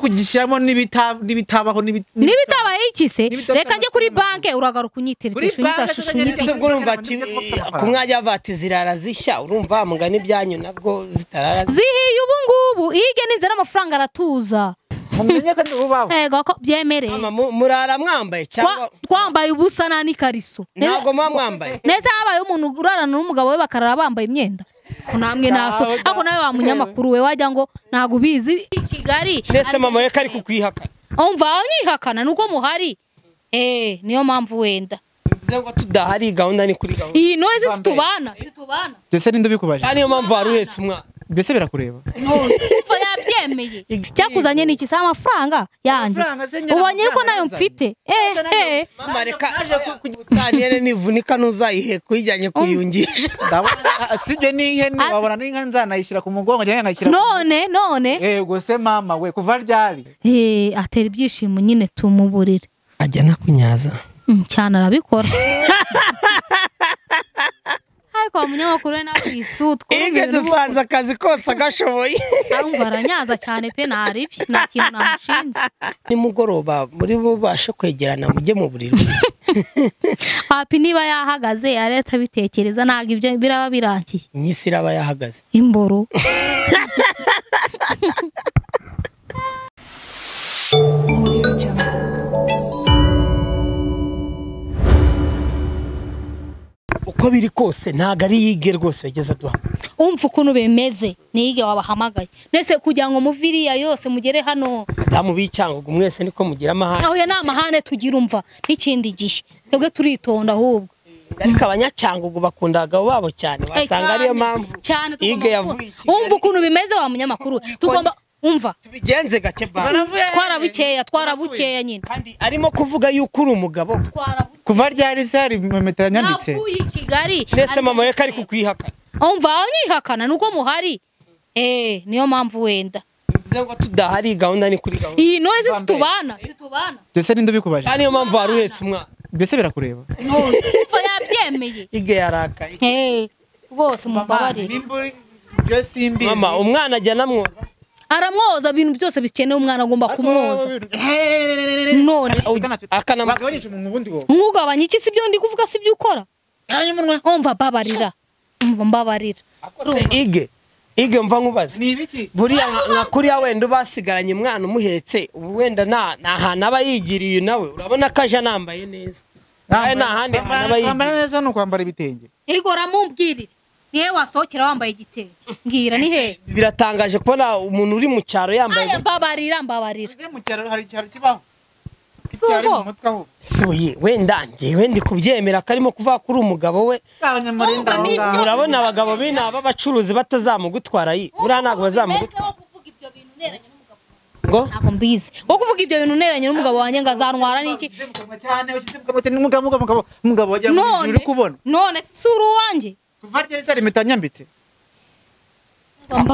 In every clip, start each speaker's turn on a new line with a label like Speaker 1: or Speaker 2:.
Speaker 1: kugishyiramo n'ibitabaho
Speaker 2: n'ibitabaye iki se reka njye kuri banke uragaruka unyiteretesha
Speaker 3: unyitashusho urumva kumwajya vati zirara zishya urumva mugani byanyu nabwo zitarara
Speaker 2: zihiye ubu ngubu ige n'inzara amafaranga aratuza
Speaker 1: mumenye ko ubaho
Speaker 2: ego ko byemereye
Speaker 3: murara mwambaye cyangwa
Speaker 2: twambaye ubusa nani kariso
Speaker 3: ntago mwambaye
Speaker 2: neza habaye umuntu urarana n'umugabo we bakarara bambaye imyenda kunamwe naso ako nawe wa munyamakuru we wajya ngo ntago bizi Kigali
Speaker 3: nese mama we kari kukwihakana
Speaker 2: umva anyihakana nuko muhari niyo mpamvu wenda
Speaker 3: bivuze ngo tudahari gahunda ni kuri gahunda
Speaker 2: iyi noise situbana
Speaker 1: ndetse ninde ubikubaje
Speaker 3: niyo mpamvu waruhetse umwana
Speaker 1: mbese birakureba
Speaker 2: umva yabyemeye cyakuzanye niki sa amafaranga yanjye ubonye ko nayo mfite
Speaker 3: mama reka aje kugutanire nivunika nuzayihe kuyijyanye kuyungisha
Speaker 1: sibyo n'ihene wabona n'inka nzanayishyira ku mugongo cyangwa nkayishyira
Speaker 2: none
Speaker 1: yego se mama we kuva ryari
Speaker 2: atera ibyishimo nyine tumuburire
Speaker 3: ajya nakunyaza
Speaker 2: cyane arabikora ariko umunyamakuru we nawe isutwa
Speaker 3: ige dusanze akazi kose agashoboye
Speaker 2: arumva aranyaza cyane pe naribi nta kintu namushinze
Speaker 3: nimugoroba muri bo bashe kwegerana mujye mu buriro
Speaker 2: hapi niba yahagaze areta bitekereza ntago ibyo biraba birangiye
Speaker 3: inyisi iraba yahagaze
Speaker 2: imboro
Speaker 3: uko biri kose ntago ari yige rwose yageze aduha
Speaker 2: umva ukuntu bemeze nige wabahamagaye nese kugira ngo muviriya yose mugere hano
Speaker 3: damu bicyangugu mwese niko mugira amahane
Speaker 2: aho ya namahane tugira umva n'ikindi gihe twebwe turitonda ahubwo
Speaker 3: ariko abanyacyangugu bakunda abagabo babo cyane wasanga ariyo mpamvu yige yavuye
Speaker 2: umva ukuntu bimeze wa munyamakuru tugomba umva
Speaker 3: tubigenze gake bana
Speaker 2: twarabukeya nyine
Speaker 3: kandi arimo kuvuga yuko uri umugabo
Speaker 1: kuva ryari sari metera nyanditse
Speaker 2: navuye Kigali
Speaker 3: nese mama we kari kukwihakana
Speaker 2: umva anyihakana nuko muhari niyo mpamvu wenda
Speaker 3: bivuze ngo tudahari gahunda ni kuri gahunda
Speaker 2: iyi noise situbana
Speaker 1: ndetse ninde ubikubaje
Speaker 3: niyo mpamvu waruhetse umwana
Speaker 1: mbese birakureba
Speaker 2: umva yabyemeye
Speaker 3: ige yarakaye
Speaker 2: bose mubabarire
Speaker 3: mama umwana ajya namwoza
Speaker 2: aramwoza ibintu byose bikeneye umwana agomba kumwoza none
Speaker 3: akanamugabanyije
Speaker 1: mu bundi wo
Speaker 2: nkugabanya iki sibyo ndi kuvuga sibyo ukora umva babarira mbabarira
Speaker 3: ige mva nkubaze
Speaker 1: ni ibiki
Speaker 3: buriya nka kuriya wenda ubasigaranye umwana umuhetse ubu wenda nta hantu aba yigiriye nawe urabona ko aje nambaye neza nta handi hantu aba yigiriye
Speaker 1: neza ni ukwambara ibitenge
Speaker 2: igora mumbwirire niwe wasohokera wambaye igitenge mbwira ni he
Speaker 3: biratangaje kubona umuntu uri mu cyaro yambaye
Speaker 2: mbabarira
Speaker 1: mu cyaro hari icyaro kibaho icyari mu mutwe aho
Speaker 3: suye wenda njyewe ndi kubyemera karimo kuva kuri umugabo we urabona abagabo b'inaba abacuruzi batazamugutwara uriya ntabwo bazamugutwara ngo
Speaker 2: ntabwo mbizi wo kuvuga ibyo bintu neranye n'umugabo wanjye ngo azantwara n'iki
Speaker 1: umugabo wajya mu ijuru uri kubona
Speaker 2: none si uri uwanjye
Speaker 1: kuva ryari sari metera nyambitse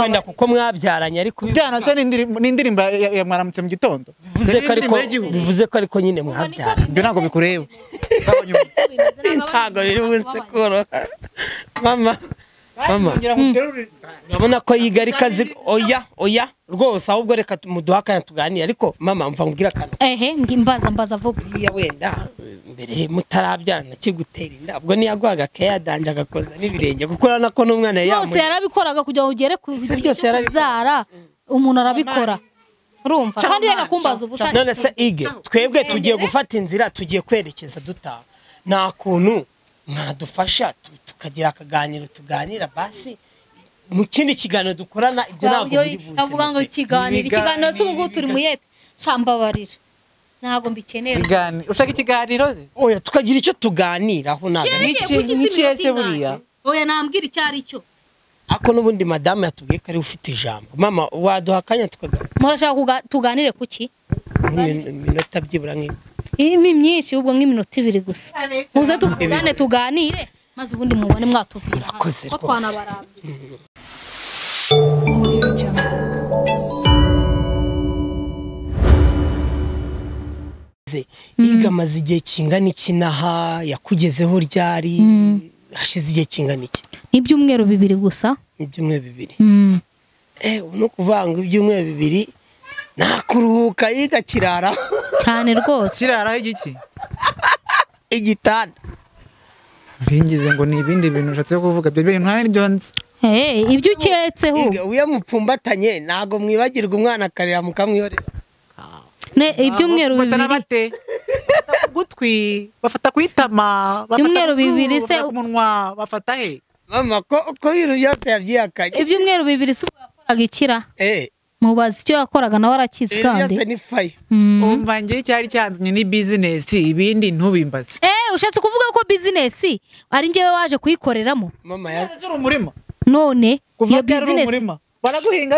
Speaker 3: wenda kuko mwabyaranye ariko
Speaker 1: byana se n'indirimbo ya mwaramutse mu gitondo
Speaker 3: bivuze ko ariko nyine mwabyaranye
Speaker 1: ibyo ntabwo bikureba
Speaker 3: ntabwo biri buze koroha mama urabona ko yiga ari kazi oya rwose ahubwo reka muduhakanya tuganire ariko mama mva mbwira akantu
Speaker 2: mbaza vuba
Speaker 3: iya wenda mbere mutarabyarana kigutera inda ubwo niyaguhaga kayadanje agakoza n'ibirenge kuko urabona ko n'umwana
Speaker 2: yose yarabikoraga kugira ngo ugere ku byara umuntu arabikora urumva kandi yagakumbaza ubusa
Speaker 3: none se ige twebwe tugiye gufata inzira tugiye kwerekeza dutaha nta kuntu mwadufasha tukagira akaganiro tuganira basi mu kindi kiganiro dukorana ibyo ntabwo biri buze
Speaker 2: avuga ngo ikiganiro cy'ubu turi muyete cambabarira ntago mbikenera
Speaker 1: ushaka ikiganiro ze
Speaker 3: oya tukagira icyo tuganiraho ntabwo
Speaker 1: n'ikiyese buriya
Speaker 2: oya nambwira icyo ari cyo
Speaker 3: ako n'ubundi madamu yatubwiye ko ari ufite ijambo mama waduha akanya tukaganira
Speaker 2: murashaka tuganire kuki
Speaker 3: iminota byibura
Speaker 2: ni myinshi ubwo nk'iminota 2 gusa muze tuvugane tuganire maze ubundi mubone mwatuvira
Speaker 3: urakoze
Speaker 2: ko twanabarambye
Speaker 3: iga maze igihe kingana iki naha yakugezeho ryari hashize igihe kingana iki
Speaker 2: ibyumweru 2 gusa
Speaker 3: ibyumweru 2 no kuvanga ibyumweru 2 nakuruhuka yiga kirara
Speaker 2: cyane rwose
Speaker 1: kiraraho igiki
Speaker 3: igitanda
Speaker 1: bingize ngo ni ibindi bintu ushatse kuvuga ibyo bintu nta n'ibyo nzi
Speaker 2: ibyo uketse
Speaker 3: Iga, uyo mupfumbatanye ntago mwibagirwa umwana akarira mukamwihorera
Speaker 2: ibyumweru
Speaker 1: Bafatana
Speaker 2: bibiri
Speaker 1: bate gutwi bafata kwitama
Speaker 2: Ibyumweru bibiri se
Speaker 1: ku munwa bafata he
Speaker 3: mama ko ibintu byose yabyihakanye
Speaker 2: ibyumweru bibiri se ubwo yakoraga ikira mubaza icyo yakoraga nawe arakizi
Speaker 3: ibintu
Speaker 2: kandi
Speaker 3: byose ni fayo
Speaker 1: umva njye cyari cyanzanye ni business ibindi ntubimbaze
Speaker 2: ushatse kuvuga ko business ari njyewe waje kuyikoreramo
Speaker 3: mama
Speaker 1: yazira umurima
Speaker 2: none iyo business
Speaker 1: umurima baraguhinga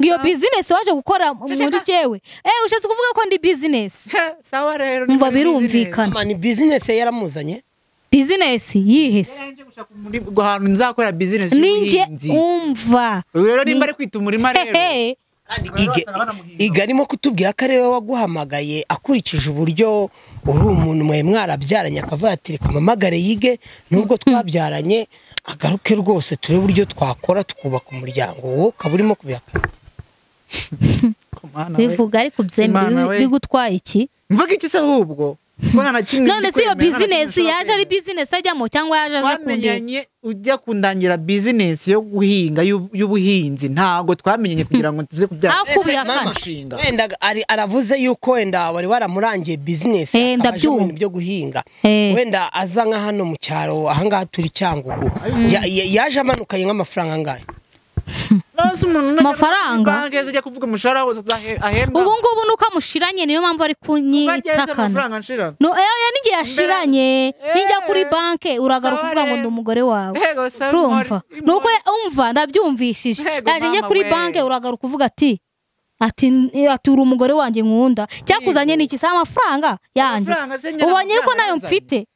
Speaker 2: ngiyo business waje gukora muri jewe ushatse kuvuga ko ndi business
Speaker 1: sawa rero
Speaker 2: umva birumvikana
Speaker 3: mama ni business yaramuzanye
Speaker 2: business yihese
Speaker 1: ahantu nzakora business
Speaker 2: ninjye
Speaker 1: y'ubuhinzi
Speaker 2: umva
Speaker 1: rero nimba ari kwita umurima rero
Speaker 3: kandi iga arimo kutubwira ko ariwe waguhamagaye akurikije uburyo uri umuntu mwe mwarabyaranye akavuga ati reka mpamagare yige nubwo twabyaranye agaruke rwose turebe uburyo twakora tukubaka umuryango wowe ukaba urimo kubihakana
Speaker 2: bivuga ariko byemeye bigutwaye iki
Speaker 1: mvuga iki se ahubwo
Speaker 2: none si iyo business yaje ari business ajyamo cyangwa yaje aje
Speaker 1: twamenyanye ujya kundangira business yo guhinga y'ubuhinzi ntago twamenyanye kugira ngo tuze kubyara
Speaker 3: mushinga wenda aravuze yuko wenda wari waramurangiye business
Speaker 2: ndabyumva
Speaker 3: byo guhinga wenda aza nka hano mu cyaro ahangaha turi cyangwa yaje amanukanye nk'amafaranga angahe
Speaker 2: amafaranga
Speaker 1: banki yazajya kuvuga umushahara wose ahembwa
Speaker 2: ubu ngubu nuko amushiranye niyo mpamvu ari kunyitakana no n'igihe yashiranye ninjya kuri banki uragaruka uvuga ngo ndi umugore wawe urumva nuko umva ndabyumvishije yaje njye kuri banki uragaruka uvuga ati uri umugore wanjye nkunda cyakuzanye n'iki se amafaranga yanjye ubonye yuko nayo mfite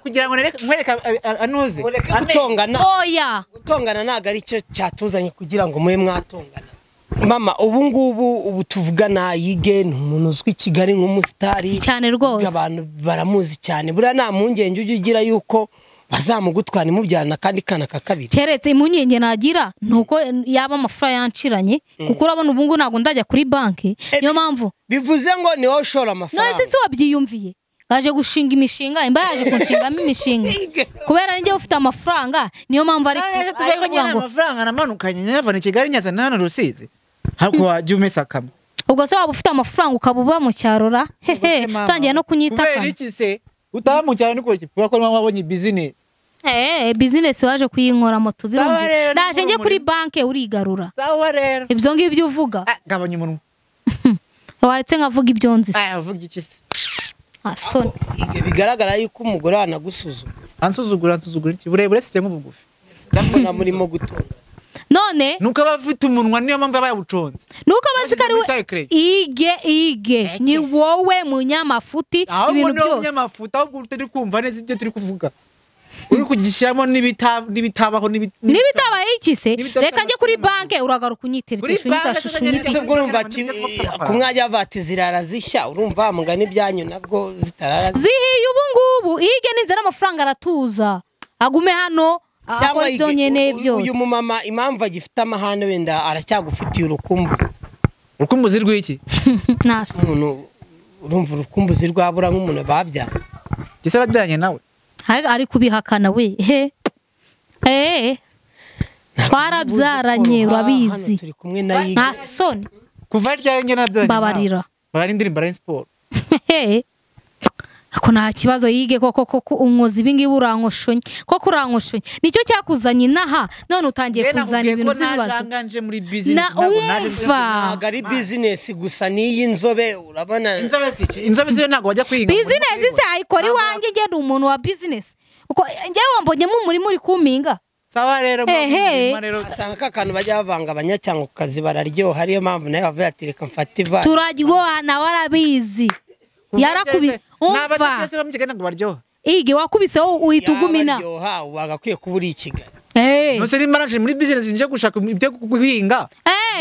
Speaker 1: kugira ngo nkwereke anuze
Speaker 3: gutongana
Speaker 2: oya
Speaker 3: gutongana ntabwo ari cyo cyatuzanye kugira ngo mube mwatongana mama ubu tuvugana yige ni umuntu uzwi Kigali nk'umusitari
Speaker 2: cyane rwose
Speaker 3: abantu baramuzi cyane buriya nta mpungenge ujya ugira yuko bazamugutwara imubyarana kandi kana kakabiri
Speaker 2: keretse impungenge nagira nuko yaba amafaranga yanciranye kuko urabona ubu ngubu ntabwo ndajya kuri banki niyo mpamvu
Speaker 3: bivuze ngo ni wowe ushora amafaranga
Speaker 2: none se wabyiyumviye baje gushinga imishinga imba yaje kunshingamo imishinga kubera ninjye ufite amafaranga niyo mpamvu ari
Speaker 1: kuvuga ngo amafaranga namanukanye nyavana i Kigali nyazana hano Rusizi ariko wajya umesakama
Speaker 2: ubwo se waba ufite amafaranga ukaba uba mu cyarora utangiye no kunyitakana
Speaker 1: kubera iki se utaha mu cyaro niko kivuga ko wabonye business
Speaker 2: business waje kuyinkoramo tubirumva ndaje njye kuri banki urigarura
Speaker 1: sawa rero
Speaker 2: ibyo ngibyo uvuga
Speaker 1: gabanya umunwa
Speaker 2: waretse nkavuga ibyo nzi
Speaker 1: uvuga iki se
Speaker 2: asoni
Speaker 3: bigaragara yuko umugore wanagusuzuma
Speaker 1: ansuzugura iki burebure se cyangwa ubugufi
Speaker 3: cyangwa murimo gutora
Speaker 2: none
Speaker 1: nuko abafite umunwa niyo mpamvu yabayawuconze
Speaker 2: nuko abazikari we ige ni wowe munyamafuti ibintu byose
Speaker 1: munyamafuti ahubwo utari kumva neza ibyo turi kuvuga uri kugishyiramo n'ibitabaho
Speaker 2: n'ibitabaho iki se reka njye kuri banki uragaruka unyitirira
Speaker 3: ubwo urumva ku mwanya vati zirara zishya urumva mugani ibyanyu nabwo zitarara
Speaker 2: zihiye ubu ngubu ige n'inzara amafaranga aratuza agume hano cyangwa ibyo nyene byose
Speaker 3: uyu mumama impamvu agifite amahane wenda aracyagufitiye
Speaker 1: urukumbuzi rw'iki
Speaker 2: nasi
Speaker 3: umuntu urumva urukumbuzi rwabura nk'umuntu babyara
Speaker 1: gise arabyanye nawe
Speaker 2: ari kubihakana we twarabyaranye urabizi
Speaker 3: turi kumwe na yige
Speaker 2: nta soni
Speaker 1: kuva ryari nge nabyanye
Speaker 2: babarira
Speaker 1: bari indirimbo ari sport
Speaker 2: ako nta kibazo yige koko unkoza ibi ngibi urankoshonye koko urankoshonye nicyo cyakuzanye inaha none utangiye kuzana ibintu by'ibibazo
Speaker 3: ntabwo ari business gusa n'iyi nzobe urabona
Speaker 1: inzobe se ntabwo wajya kwihinga
Speaker 2: business se ayikora iwanjye ngende umuntu wa business uko njyewe wambonyemo umurimo uri kumpinga
Speaker 1: sawa rero
Speaker 3: asanga kakantu bajya bavanga abanyacyangwa ku kazi bararyoha ariyo mpamvu nawe bavuye ati reka mfate iva
Speaker 2: turaryoha nawe arabizi yarakubi umva ige wakubise wowe uhita ugumina
Speaker 3: yararyoha wagakwiye kuba uri i Kigali
Speaker 1: nose ni manaje muri business nje gushaka ibyo guhinga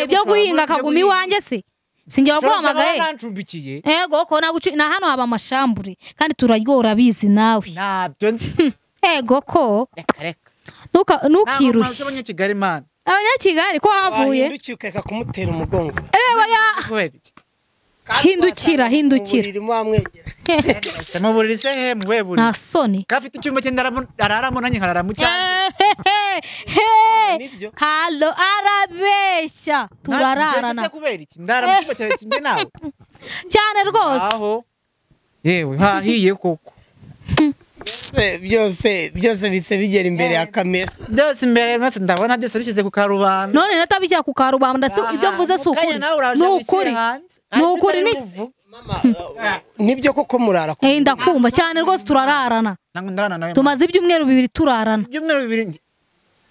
Speaker 2: ibyo guhinga akaguma iwanjye se sinjye waguhamagaye yego ko na hano haba amashambure kandi turaryoha urabizi nawe
Speaker 1: nabyo
Speaker 2: yego ko ntukirushye Abanyakigali ko havuye
Speaker 3: wahindukiye ukeka kumutera umugongo
Speaker 2: reba ya hindukira
Speaker 3: irimo amwegera
Speaker 1: mu buriri se he mwe buri
Speaker 2: nta soni
Speaker 1: kafite icyumba cye araramo nanjye nkararamo cyane
Speaker 2: halo arabeshya turararana
Speaker 1: kubera iki ndaramo icyumba cyawe kimwe nawe
Speaker 2: cyane rwose
Speaker 1: aho yewe hahiye koko
Speaker 3: byose bise bigera imbere ya kamera
Speaker 1: byose imbere maze ndabona byose bishyize ku karubanda
Speaker 2: none natabishyira ku karubanda ndasi ibyo mvuze si ukuri ni ukuri
Speaker 3: mama nibyo koko murara
Speaker 2: ndakumva cyane rwose turararana tumaze ibyumweru 2 turarana
Speaker 1: ibyumweru 2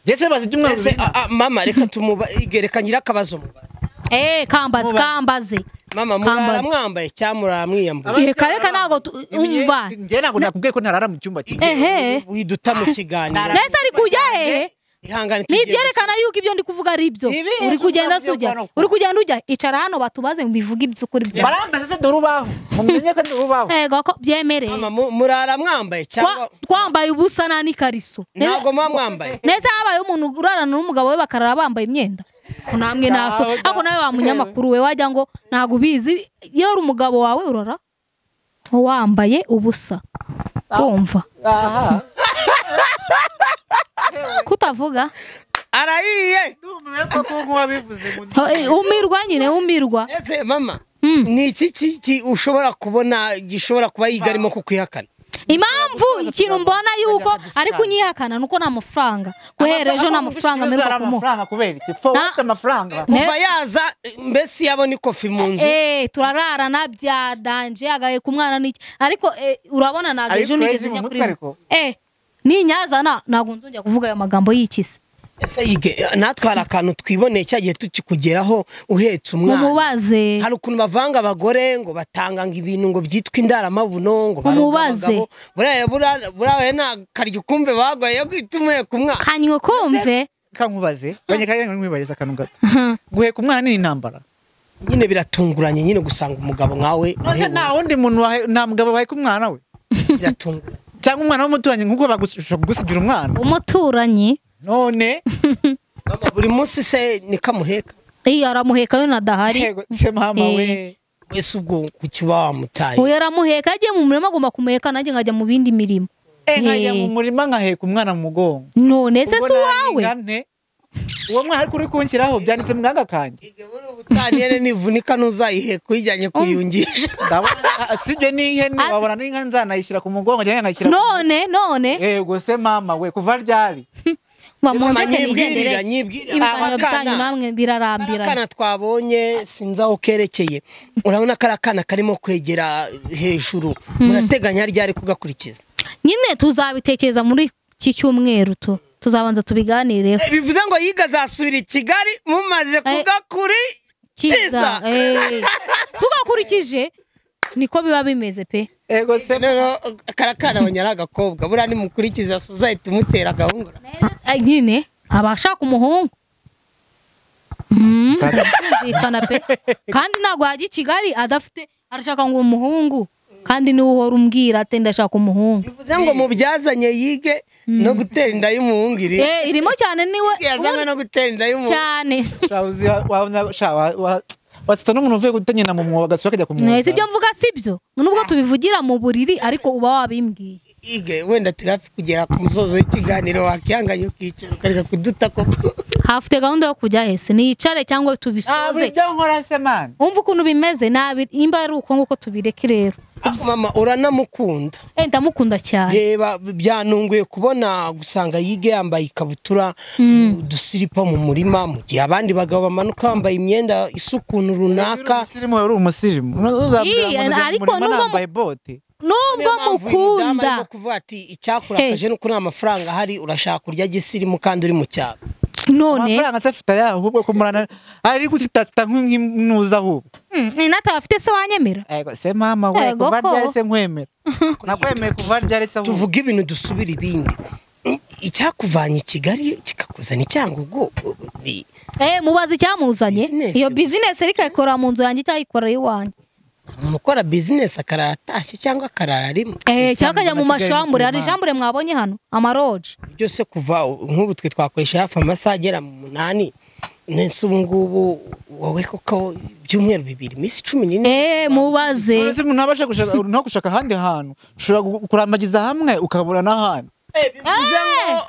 Speaker 1: Jese bazi ibyumweru 2
Speaker 3: mama reka tumugereka nyirakabazo mubaze
Speaker 2: kambaze
Speaker 3: mama murara mwambaye cyamura mwiyambuye
Speaker 2: kareka nago umva
Speaker 1: nge nago nakubwiye ko ntarara mu cyumba kimwe
Speaker 3: widuta mu kiganiro
Speaker 2: nese ari kujya he nibyerekana yuko ibyo ndi kuvuga ari byo uri kugenda ujya icara hano batubaze mbivuga iby'ukuri byo
Speaker 1: barambese se dorubaho mumenye ko dorubaho
Speaker 2: ego ko byemereye
Speaker 3: mama murara mwambaye cyangwa
Speaker 2: twambaye ubusa nani kariso
Speaker 3: nago mwambaye
Speaker 2: nese habaye umuntu urarana n'umugabo we bakarara bambaye imyenda kunamwe naso ako nawe wa munyamakuru we wajya ngo nago ubizi iyo uri umugabo wawe urara wambaye ubusa urumva
Speaker 1: aha
Speaker 2: kutavuga
Speaker 3: arayiye
Speaker 2: umirwa nyine umirwa
Speaker 3: ese mama ni iki ushobora kubona gishobora kuba yigarimo kukwihakana
Speaker 2: impamvu ikintu mbona yuko ari kunyihakana nuko nta mafaranga guhera ejo nta mafaranga mperuka kumuha
Speaker 1: kubera iki fowete amafaranga
Speaker 3: kuva yaza mbese yabona ikofi mu nzu
Speaker 2: turararana byadanje agaye ku mwana n'iki ariko urabona naga ejo nigeze njya kuri ninyazana ntago nzongera kuvuga ayo magambo y'ikisi
Speaker 3: ese yige natwe hari akantu twiboneye cyagiye tukikugeraho uhetse umwana
Speaker 2: umubaze
Speaker 3: hari ukuntu bavanga abagore ngo batanga ngo ibintu ngo byitwa indaramabuno ngo
Speaker 2: umubaze
Speaker 3: burawe nta karyo kumve bagoye yo gwitumuye ku mwana
Speaker 2: kanywe kumve
Speaker 1: kankubaze banye kare nkwibariza akantu gato guheka umwana ni intambara
Speaker 3: nyine biratunguranye nyine gusanga umugabo nkawe
Speaker 1: nose nta wundi muntu nta mugabo baheka umwana we
Speaker 3: biratunguranye
Speaker 1: cyangwa umwana w'umuturanyi nkuko bagusigira umwana
Speaker 2: umuturanyi
Speaker 1: none
Speaker 3: buri munsi se nikamuheka
Speaker 2: aramuheka yo nadahari
Speaker 1: se mama we
Speaker 3: wese ubwo kukiba wamutaye
Speaker 2: uyo aramuheka yagiye mu murima agomba kumuheka nanjye nkajya mu bindi mirimo
Speaker 1: nkajya mu murima nkaheka umwana mu mugongo
Speaker 2: none se si uwawe
Speaker 1: uwo mwana ari kuri kunshyiraho byanditse mu ganga kanjye
Speaker 3: utaniyene nivunika ntuzayiheka uyijyanye kuyungisha
Speaker 1: sibyo n'ihene wabona n'inka nzanayishyira ku mugongo cyangwa nkayishyira
Speaker 2: none
Speaker 1: yego se mama we kuva ryari
Speaker 3: nyibwirira
Speaker 2: ibiganiro byanyu namwe birarambira
Speaker 3: akana twabonye sinzi aho kerekeye urabona ko ari akana karimo kwegera hejuru murateganya ryari kugakurikiza
Speaker 2: nyine tuzabitekereza muri iki cyumweru tuzabanza tubiganireho
Speaker 3: bivuze ngo yiga azasubira i Kigali mumaze kugakurikiza
Speaker 2: tugakurikije niko biba bimeze pe
Speaker 1: ego se
Speaker 3: karakana abanyara agakobwa buriya nimukurikiza uzahita umutera gahungura
Speaker 2: nyine abashaka umuhungu kumvikana pe kandi ntabwo yajya i Kigali adafite arashaka ngo umuhungu kandi niwe uhora umbwira ati ndashaka umuhungu
Speaker 3: bivuze ngo mubyazanye yige no gutera inda y'umuhungu
Speaker 2: irimo cyane niwe
Speaker 3: yazanywe no gutera inda y'umuhungu
Speaker 2: cyane
Speaker 1: watita n'umuntu uvuye gutanyina mu mwobo agasubira akajya kumwoza
Speaker 2: sibyo mvuga sibyo nubwo tubivugira mu buriri ariko uba wabimbwiye
Speaker 3: ige wenda turi hafi kugera ku musozo w'ikiganiro wakihanganye ukicara ukareka kuduta koko
Speaker 2: hafite gahunda yo kujya hese niyicare cyangwa tubisoze
Speaker 1: ibyo nkora se man
Speaker 2: umva ukuntu bimeze nimba ari uko nguko tubireke rero
Speaker 3: mama uranamukunda
Speaker 2: ndamukunda cyane
Speaker 3: reba byanunguye kubona gusanga yige yambaye ikabutura dusiripa mu murima mu gihe abandi bagabo bamanuka bambaye imyenda isukuntu runaka
Speaker 1: uri umusirimu
Speaker 2: ariko nubwo mukunda
Speaker 3: kuvuga ati icyakurakaje nuko nta mafaranga ahari urashaka kurya gisirimu kandi uri mu cyaro
Speaker 2: none
Speaker 1: amafaranga se afite ayaho ahubwo kumurana ari gusitata nk'imnuza ahubwo
Speaker 2: nata afite se wanyemera
Speaker 1: ego se mama we kuva ryari se nkwemera nakwemeye kuva ryari se
Speaker 3: tuvuga ibintu dusubira ibindi icyakuvanye i Kigali kikakuzana icyangugu
Speaker 2: mubaze icyamuzanye iyo business ariko ikora mu nzu yanjye cyangwa ikora iwanjye
Speaker 3: umuntu ukora business akarara atashye cyangwa akarara rimwe
Speaker 2: cyangwa akajya mu mashambure. Hari ishambure mwabonye hano amaroje
Speaker 3: byose kuva nk'ubu twe twakoresha hafi amasaha agera mu 8 nese ubu ngubu wowe koko byumweru 2 iminsi 14
Speaker 2: mubaze
Speaker 1: ese umuntu abasha gushaka ahandi hantu ushobora kurambagiza hamwe ukabura n'ahandi
Speaker 3: bivuze ngo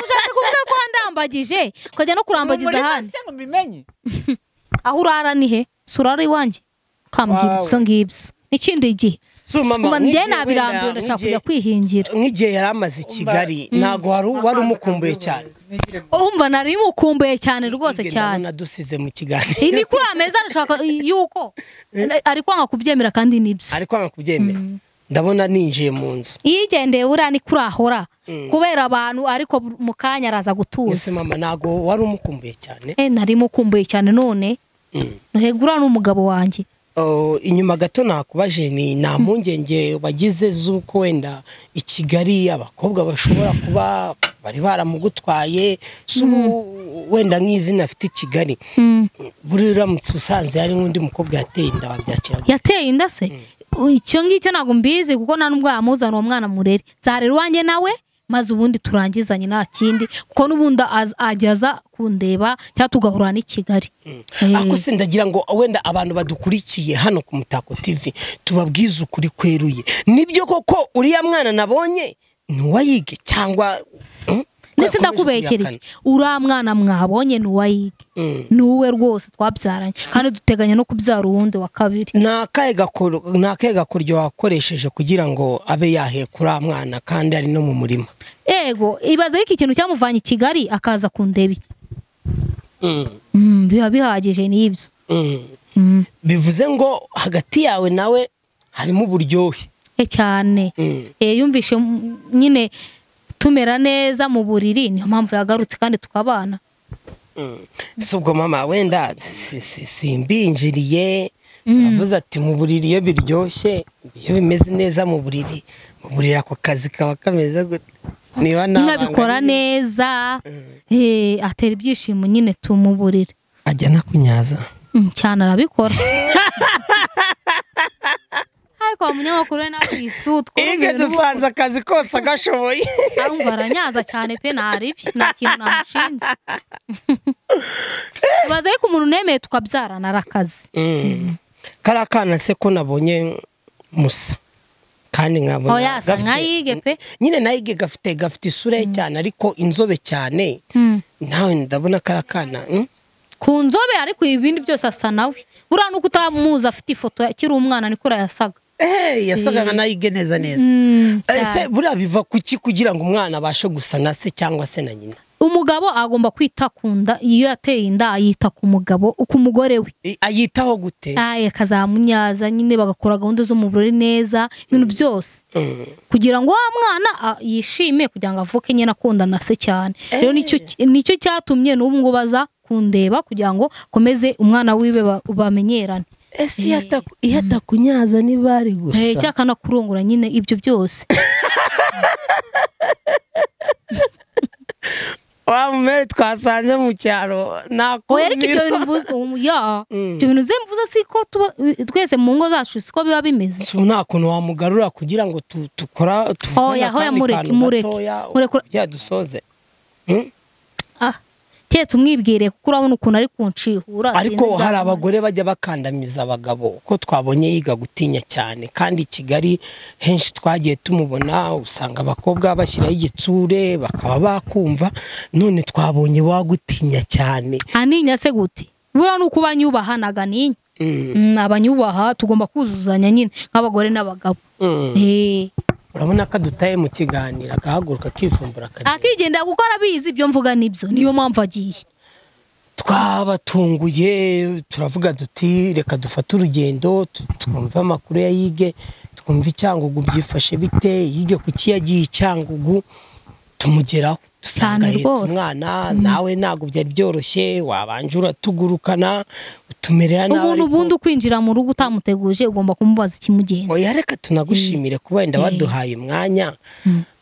Speaker 2: ushaka kuvuga ko ndambagije ukajya no kurambagiza ahandi aho urara ni he surara iwanjye kambwibso ngibso ikindi gihe
Speaker 3: mama
Speaker 2: njye nabirambiwe ndashaka kujya kwihingira
Speaker 3: nk'igihe yari amaze i Kigali ntago wari umukumbuye cyane
Speaker 2: umva nari mukumbuye cyane rwose cyane
Speaker 3: nadusize mu Kigali
Speaker 2: ni kuri ameza ndashaka yuko ari kwanga kubyemera kandi nibyo
Speaker 3: ari kwanga kubyemera ndabona ninjiye mu nzu
Speaker 2: yigendeye buriya ni kuri ahora kubera abantu ariko mu kanya araza gutuza
Speaker 3: ese mama ntago wari umukumbuye cyane
Speaker 2: nari mukumbuye cyane none ntihegura n'umugabo wanjye
Speaker 3: inyuma gato nakubaje ni nta mpungenge wagize z'uko wenda i Kigali abakobwa bashobora kuba bari baramugutwaye wenda nk'izina afite i Kigali buri uramutse usanze hari n'undi mukobwa yateye inda wabyakira
Speaker 2: yateye inda se icyo ngicyo ntabwo mbizi kuko nta n'ubwo yamuzana uwo mwana murere zarera iwanjye nawe maze ubundi turangizanye nta kindi kuko n'ubundi ajyaza kundeba cyangwa tugahura n'i Kigali
Speaker 3: ako se ndagira ngo wenda abantu badukurikiye hano ku Mutako TV tubabwize ukuri kweruye nibyo koko uriya mwana nabonye ntuwayige cyangwa
Speaker 2: nese ndakubekere uriya mwana mwabonye ntuwayige nuwe rwose twabyaranye kandi duteganya no kubyara uwundi wa kabiri
Speaker 3: nakaye gakoryo wakoresheje kugira ngo abe yahekura mwana kandi ari no mu murima
Speaker 2: ego ibaze iki kintu cyamuvanye i Kigali akaza kundeba iki biba bihagije n'ibyo
Speaker 3: bivuze ngo hagati yawe nawe harimo uburyohe
Speaker 2: cyane yumvishe nyine tumera neza mu buriri niyo mpamvu yagarutse kandi tukabana
Speaker 3: ubwo mama wenda simbinjiriye avuze ati mu buriri iyo biryoshye iyo bimeze neza mu buriri ako kazi kaba kameze gute niba
Speaker 2: nabikora neza atera ibyishimo nyine tumuburire
Speaker 3: ajya nakunyaza
Speaker 2: cyane arabikora ariko umunyamakuru we nawe isutwa
Speaker 3: ige dusanze akazi kose agashoboye
Speaker 2: arumva aranyaza cyane pe naribi nta kintu namushinze baza yuko umuntu nemeye tukabyarana arakazi
Speaker 3: kariya kana se ko nabonye musa kandi nkabona
Speaker 2: yasa nkayige pe
Speaker 3: nyine nayige gafite isura ye cyane ariko inzobe cyane nawe ndabona kariya kana
Speaker 2: ku nzobe ariko ibindi byose asa nawe buriya nuko utamuzi afite ifoto akiri umwana niko yasaga
Speaker 3: yasaga nka nayige neza ese buriya biva kuki kugira ngo umwana abashe gusa na se cyangwa se na nyina
Speaker 2: umugabo agomba kwita kunda iyo yateye inda ayita ku mugabo ku mugore we
Speaker 3: ayitaho gute
Speaker 2: akazamunyaza nyine bagakora gahunda zo mu burori neza ibintu byose kugira ngo wa mwana yishime kugira ngo avuke nyine akunda na se cyane rero nicyo cyatumye n'ubu ngo baza kundeba kugira ngo komeze umwana wiwe bamenyerane
Speaker 3: ese iyo atakunyaza niba ari gusa
Speaker 2: cyakana kurongora nyine ibyo byose
Speaker 3: wa mumere twasanze mu cyaro
Speaker 2: oya ariko ibyo bintu mvuze ibyo bintu zemvuze siko twese mu ngo zacu siko biba bimeze
Speaker 3: nta kuntu wamugarura kugira ngo tukora
Speaker 2: hoya mureke
Speaker 3: byadusoze
Speaker 2: cyetse umwibwire kuko urabona ukuntu ari kunshihura
Speaker 3: ariko hari abagore bajya bakandamiza abagabo uko twabonye yiga gutinya cyane kandi i Kigali henshi twagiye tumubona usanga abakobwa bashyiraho igitsure bakaba bakumva none twabonye wagutinya cyane
Speaker 2: aninya se gute buriya nuko banyubahanaga ninya abanyubaha tugomba kuzuzanya nyine nk'abagore n'abagabo
Speaker 3: urabona ko dutaye mu kiganiro agahaguruka akifumbura
Speaker 2: akigenda kuko arabizi ibyo mvuga nibyo niyo mpamvu agiye
Speaker 3: twabatunguye turavuga duti reka dufate urugendo twumve amakuru ya yige twumve icyangugu byifashe bite yige kuki yagiye icyangugu tumugeraho dusanga yetse umwana nawe ntabwo byari byoroshye wabanje uratugurukana utumerera nawe
Speaker 2: ubundi ukwinjira mu rugo utamuteguje ugomba kumubaza ikimugenza
Speaker 3: oya reka tunagushimire kuba wenda waduhaye umwanya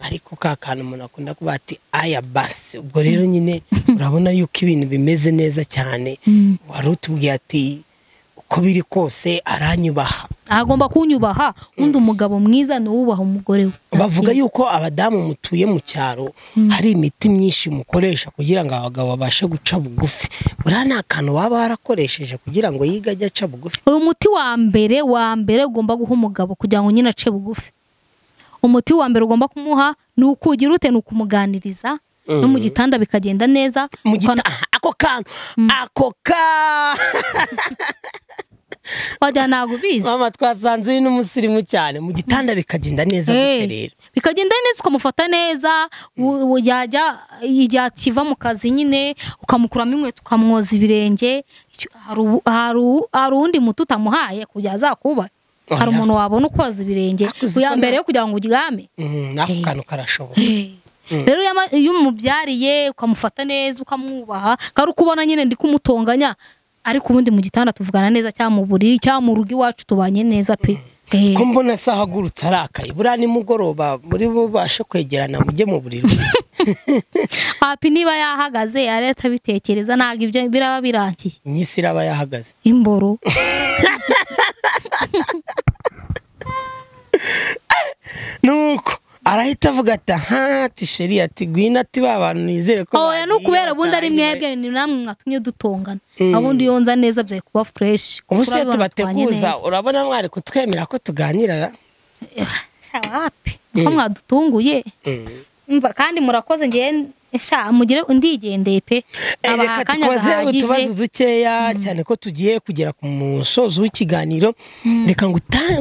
Speaker 3: ariko ka kantu umuntu akunda kuba ati aya basi ubwo rero nyine urabona yuko ibintu bimeze neza cyane wari utubwiye ati uko biri kose aranyubaha,
Speaker 2: agomba kunyubaha. Undi umugabo mwiza ni uwubaha umugore we.
Speaker 3: bavuga yuko abadamu mutuye mu cyaro hari imiti myinshi mukoresha kugira ngo abagabo babashe guca bugufi. Buriya nta kantu waba warakoresheje kugira ngo yiga ajye aca bugufi?
Speaker 2: Uyu muti wa mbere ugomba guha umugabo kugira ngo nyine ace bugufi. Umuti wa mbere ugomba kumuha ni ukugira ute, ni ukumuganiriza no mu gitanda bikagenda neza.
Speaker 3: ako ka
Speaker 2: wajya ntabwo ubizi.
Speaker 3: Mama twasanze uri n'umusirimu cyane, mu gitanda bikagenda neza gute rero?
Speaker 2: Bikagenda neza, ukamufata neza, yajya kiva mu kazi nyine ukamukuramo inkweto ukamwoza ibirenge. Hari undi muti utamuhaye kugira azakuba. Hari umuntu wabona ukoza ibirenge mbere yo kugira ngo uryame.
Speaker 3: Nako kantu karashoboka.
Speaker 2: Rero iyo umubyariye ukamufata neza ukamwubaha, kandi ukubona nyine ndi kumutonganya, ariko ubundi mu gitanda tuvugana neza, cyangwa mu buriri cyangwa mu rugo iwacu tubanye neza pe.
Speaker 3: Ko mbona se ahagurutse arakaye, buriya nimugoroba muri bo bashe kwegerana mujye mu buriri.
Speaker 2: Happy niba yahagaze ari atabitekereza ntabwo ibyo biraba birangiye.
Speaker 3: Inyisi iraba yahagaze
Speaker 2: imboro.
Speaker 3: Nuko arahita avuga ati ati sheri ati gwina ati babantu nizere ko
Speaker 2: oya nukubera bundi ari mwebwe ni namwe mwatumye dutongana. Abundi yonza neza byaye kuba fresh.
Speaker 3: Ubuse tubateguza, urabona mwari kutwemera ko tuganirara?
Speaker 2: Happy ko mwadutunguye. Kandi murakoze ngiye mugire ndigendeye pe.
Speaker 3: Abakanya bahagije utubazo dukeya cyane ko tugiye kugera ku musozo w'ikiganiro. Reka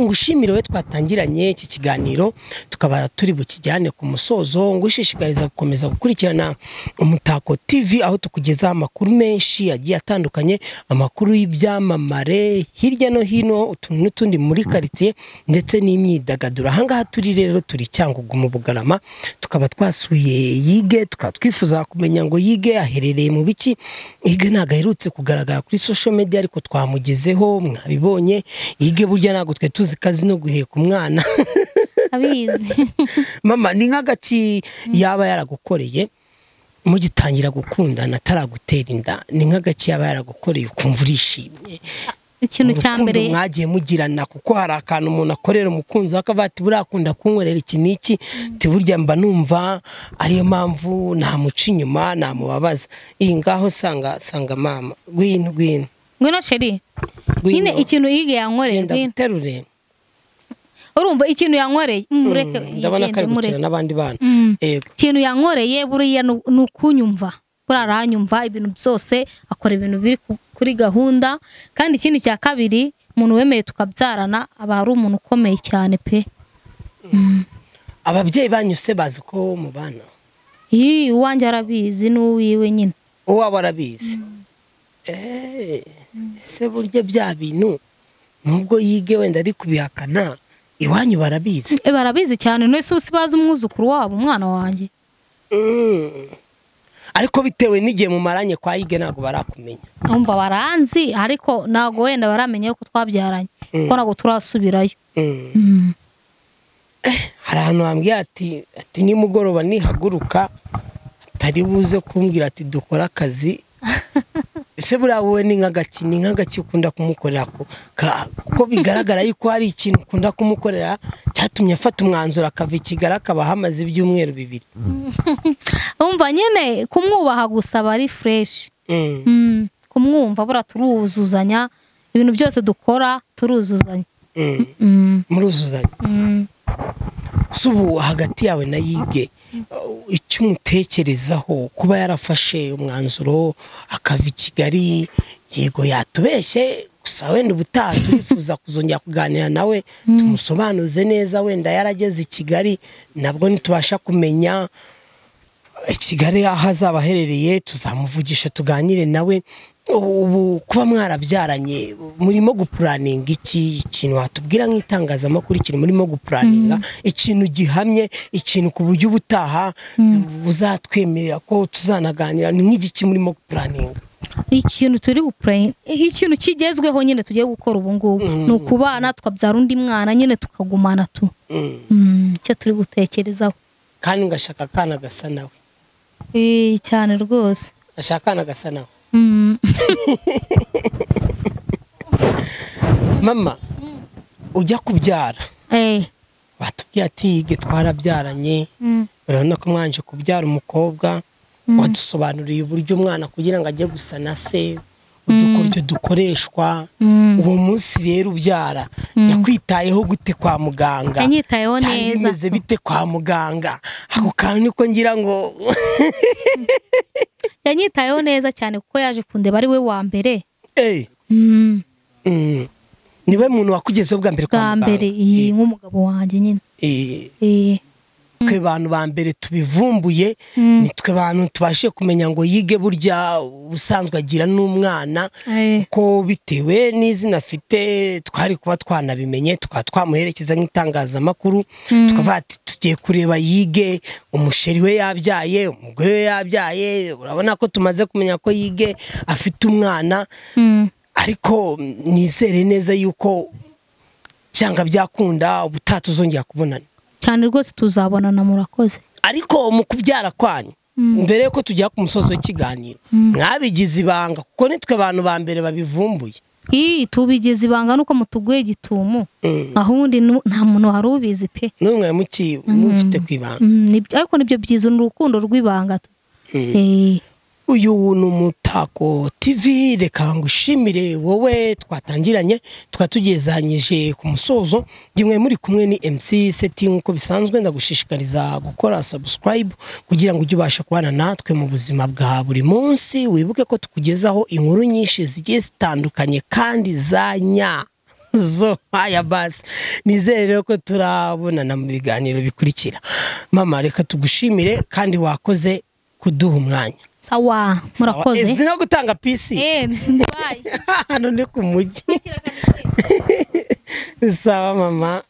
Speaker 3: ngushimire we twatangiranye iki kiganiro tukaba turi bukijyane ku musozo. Ngushishikariza gukomeza gukurikirana Umutako TV, aho tukugezaho amakuru menshi agiye atandukanye, amakuru y'ibyamamare hirya no hino, utuntu n'utundi muri quartier ndetse n'imyidagaduro. Ahangaha turi rero turi Cyangwa mu Bugarama, tukaba twasuye Hugue, twifuza kumenya ngo Hugue aherereye mu biki. Hugue ntago aherutse kugaragara kuri social media, ariko twamugezeho mwabibonye. Hugue burya ntago twe tuzi kazi no guheka umwana.
Speaker 2: Abizi.
Speaker 3: Mama ni nk'agaki yaba yaragukoreye mugitangira gukundana ataragutera inda? Ni nk'agaki yaba yaragukoreye ukumva urishimye?
Speaker 2: Ikintu cya mbere
Speaker 3: mwagiye mugirana, kuko hari akantu umuntu akorera umukunzi akaba ati burakunda kunkorera iki niki, tiburya mba numva ariyo mpamvu ntamuca inyuma namubabaza. Iyi ngaho sanga mama gwino sheri nyine ikintu Hugue yankoreye
Speaker 2: gwino urumva ikintu yankoreye mureke
Speaker 3: ndabona kari gukira n'abandi bana.
Speaker 2: Ikintu yankoreye buriya nukunyumva, buraranyumva ibintu byose, akora ibintu biri kuri gahunda. Kandi ikindi cya kabiri, umuntu wemeye tukabyarana aba ari umuntu ukomeye cyane pe.
Speaker 3: Ababyeyi banyuse bazi ko mubana?
Speaker 2: Uwanjye arabizi n'uwiwe nyine.
Speaker 3: Uwaba arabizi? Se burya bya bintu nubwo Hugue wenda ari kubihakana, iwanyu barabizi?
Speaker 2: Barabizi cyane, nese usibaza umwuzukuru wabo umwana wanjye.
Speaker 3: Ariko bitewe n'igihe mumaranye kwa Hugue ntago barakumenya?
Speaker 2: Umva baranzi, ariko ntago wenda baramenya ko twabyaranye, ko ntago turasubirayo.
Speaker 3: Hari ahantu hambwiye ati nimugoroba nihaguruka atari buze kumbwira ati dukora akazi. Ese buriya wowe ni nk'agaki ukunda kumukorera? Ko bigaragara yuko hari ikintu ukunda kumukorera cyatumye afata umwanzuro akava i Kigali akaba hamaze ibyumweru 2.
Speaker 2: Umva nyine kumwubaha gusa bari fresh. Kumwumva bura turuzuzanya, ibintu byose dukora turuzuzanya.
Speaker 3: Muruzuzanya. Subu hagati yawe na Hugue icyo umutekerezaho kuba yarafashe umwanzuro akava i Kigali? Yego yatubeshye, gusa wenda ubutaha turifuza kuzongera kuganira nawe tumusobanuze neza, wenda yarageze i Kigali nabwo ntitubasha kumenya Kigali aho azaba aherereye, tuzamuvugisha tuganire nawe. Ubu kuba mwarabyaranye murimo gupuraninga iki? Ikintu watubwira nk'itangazamakuru, ikintu murimo gupuraninga, ikintu gihamye, ikintu ku buryo ubutaha uzatwemerera ko tuzanaganira, ni nk'igiki murimo gupuraninga?
Speaker 2: Ikintu turi gupuraninga, ikintu kigezweho nyine tugiye gukora ubu ngubu ni ukubana tukabyara undi mwana nyine tukagumana tu. Icyo turi gutekerezaho.
Speaker 3: Kandi ngashaka akana gasa nawe?
Speaker 2: Cyane rwose.
Speaker 3: Ashaka akana gasa nawe? mama ujya kubyara watubwiye ati Hugue twarabyaranye urabona ko mwanje kubyara umukobwa wadusobanuriye uburyo umwana kugira ngo ajye gusa na se udukoryo dukoreshwa uwo munsi rero ubyara yakwitayeho gute kwa muganga
Speaker 2: yanyitayeho neza
Speaker 3: bimeze bite kwa muganga ako kantu niko ngira ngo
Speaker 2: yanyitayeho neza cyane kuko yaje kundeba ari we wa mbere
Speaker 3: niwe muntu wakugezeho bwa mbere kwa muganga
Speaker 2: iyi nk'umugabo wanjye nyine
Speaker 3: twe bantu ba mbere tubivumbuye ni twe bantu tubashe kumenya ngo Hugue burya ubusanzwe agira n'umwana ko bitewe n'izina afite twari kuba twanabimenye tukaba twamuherekeza nk'itangazamakuru tukavuga ati tugiye kureba Hugue umusheri we yabyaye umugore we yabyaye urabona ko tumaze kumenya ko Hugue afite umwana ariko nizere neza yuko byanga byakunda ubutatuzongera kubonana
Speaker 2: cyane rwose tuzabonana murakoze
Speaker 3: ariko mu kubyara kwanyu mbere yuko tujya ku musozo w'ikiganiro mwabigize ibanga kuko nitwe abantu ba mbere babivumbuye
Speaker 2: tubigize ibanga nuko mutuguye igitumo aho undi nta muntu wari ubizi pe
Speaker 3: n'umwe mufite ku ibanga
Speaker 2: ariko nibyo byiza urukundo rw'ibanga
Speaker 3: uyu ni Umutako TV reka ngushimire wowe twatangiranye twatugezanyije ku musozo gimwe muri kumwe ni MC Seti nkuko bisanzwe ndagushishikariza gukora subscribe kugira ngo ujye ubasha kubana natwe mu buzima bwa buri munsi wibuke ko tukugezaho inkuru nyinshi zigiye zitandukanye kandi zanya zo haya basi nizere rero ko turabonana mu biganiro bikurikira mama reka tugushimire kandi wakoze kuduha umwanya
Speaker 2: sawa murakoze
Speaker 3: izi no gutanga PC
Speaker 2: bye
Speaker 3: hano ni ku mujyi sawa mama